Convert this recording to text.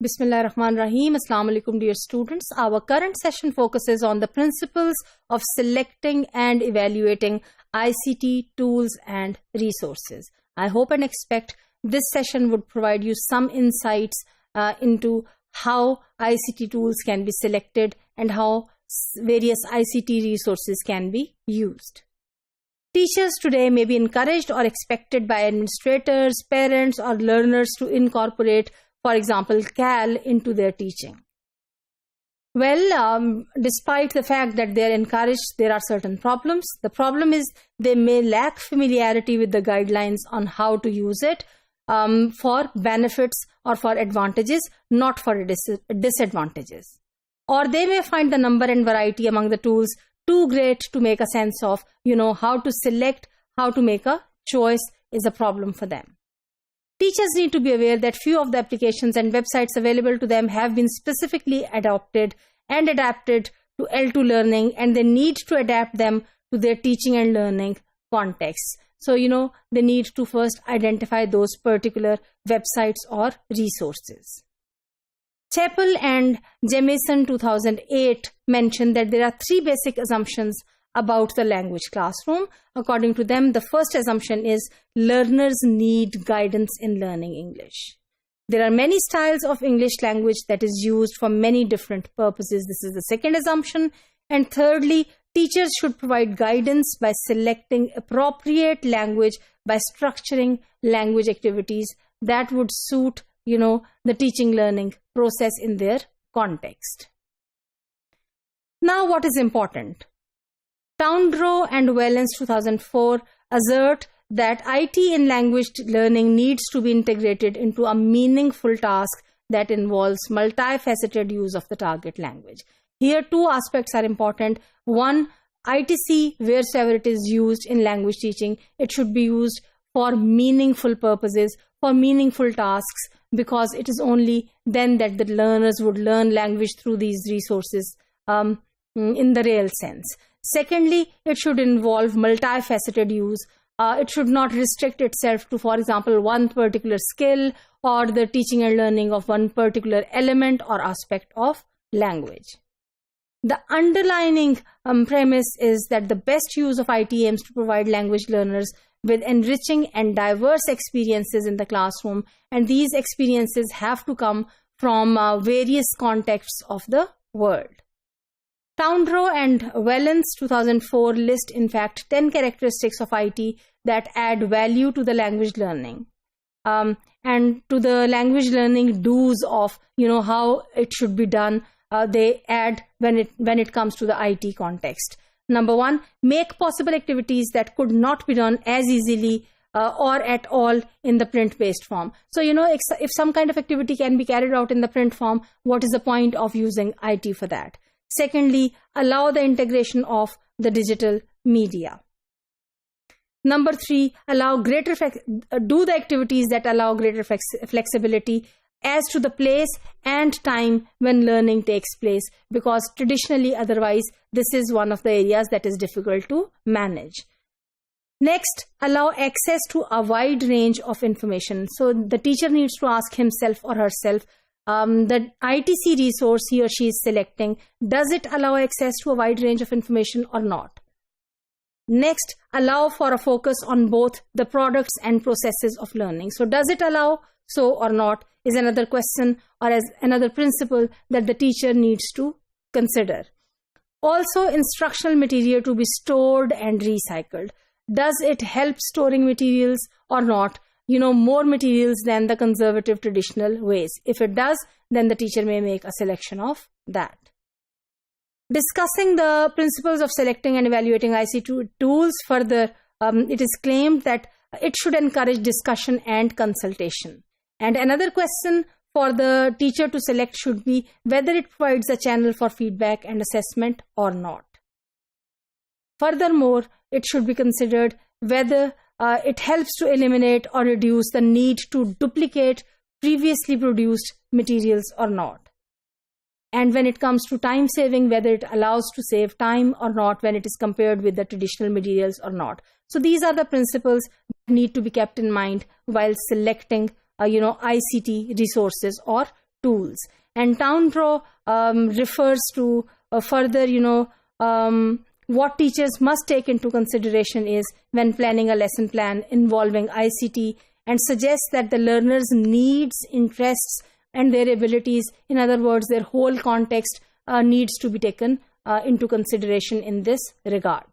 Bismillah Rahman Rahim. Assalamu alaikum dear students. Our current session focuses on the principles of selecting and evaluating ICT tools and resources. I hope and expect this session would provide you some insights into how ICT tools can be selected and how various ICT resources can be used. Teachers today may be encouraged or expected by administrators, parents, or learners to incorporate, for example, CAL into their teaching. Well, despite the fact that they are encouraged, there are certain problems. The problem is they may lack familiarity with the guidelines on how to use it for benefits or for advantages, not for disadvantages. Or they may find the number and variety among the tools too great to make a sense of, how to select, how to make a choice is a problem for them. Teachers need to be aware that few of the applications and websites available to them have been specifically adopted and adapted to L2 learning, and they need to adapt them to their teaching and learning context. So, they need to first identify those particular websites or resources. Chappell and Jamieson 2008 mentioned that there are three basic assumptions about the language classroom. According to them, the first assumption is learners need guidance in learning English. There are many styles of English language that is used for many different purposes. This is the second assumption. And thirdly, teachers should provide guidance by selecting appropriate language, by structuring language activities that would suit, the teaching learning process in their context. Now, what is important? Toundrow and Wellens 2004 assert that IT in language learning needs to be integrated into a meaningful task that involves multifaceted use of the target language. Here, two aspects are important. One, ITC, wheresoever it is used in language teaching, it should be used for meaningful purposes, for meaningful tasks, because it is only then that the learners would learn language through these resources in the real sense. Secondly, it should involve multifaceted use. It should not restrict itself to, for example, one particular skill or the teaching and learning of one particular element or aspect of language. The underlining premise is that the best use of IT aims to provide language learners with enriching and diverse experiences in the classroom, and these experiences have to come from various contexts of the world. Toundrow and Wellens 2004 list, in fact, 10 characteristics of IT that add value to the language learning and to the language learning do's of, how it should be done. They add when it comes to the IT context. Number one, make possible activities that could not be done as easily or at all in the print-based form. So, if some kind of activity can be carried out in the print form, what is the point of using IT for that? Secondly, allow the integration of the digital media. Number three, do the activities that allow greater flexibility as to the place and time when learning takes place, because traditionally otherwise this is one of the areas that is difficult to manage. Next, allow access to a wide range of information. So the teacher needs to ask himself or herself, the ITC resource he or she is selecting, does it allow access to a wide range of information or not? Next, allow for a focus on both the products and processes of learning. So does it allow so or not is another question, or as another principle that the teacher needs to consider. Also, instructional material to be stored and recycled. Does it help storing materials or not? More materials than the conservative traditional ways. If it does, then the teacher may make a selection of that. Discussing the principles of selecting and evaluating ICT tools further, it is claimed that it should encourage discussion and consultation. And another question for the teacher to select should be whether it provides a channel for feedback and assessment or not. Furthermore, it should be considered whether it helps to eliminate or reduce the need to duplicate previously produced materials or not. And when it comes to time saving, whether it allows to save time or not when it is compared with the traditional materials or not. So these are the principles that need to be kept in mind while selecting ICT resources or tools. And Town Pro refers to further, what teachers must take into consideration is when planning a lesson plan involving ICT, and suggests that the learner's needs, interests, and their abilities, in other words, their whole context, needs to be taken into consideration in this regard.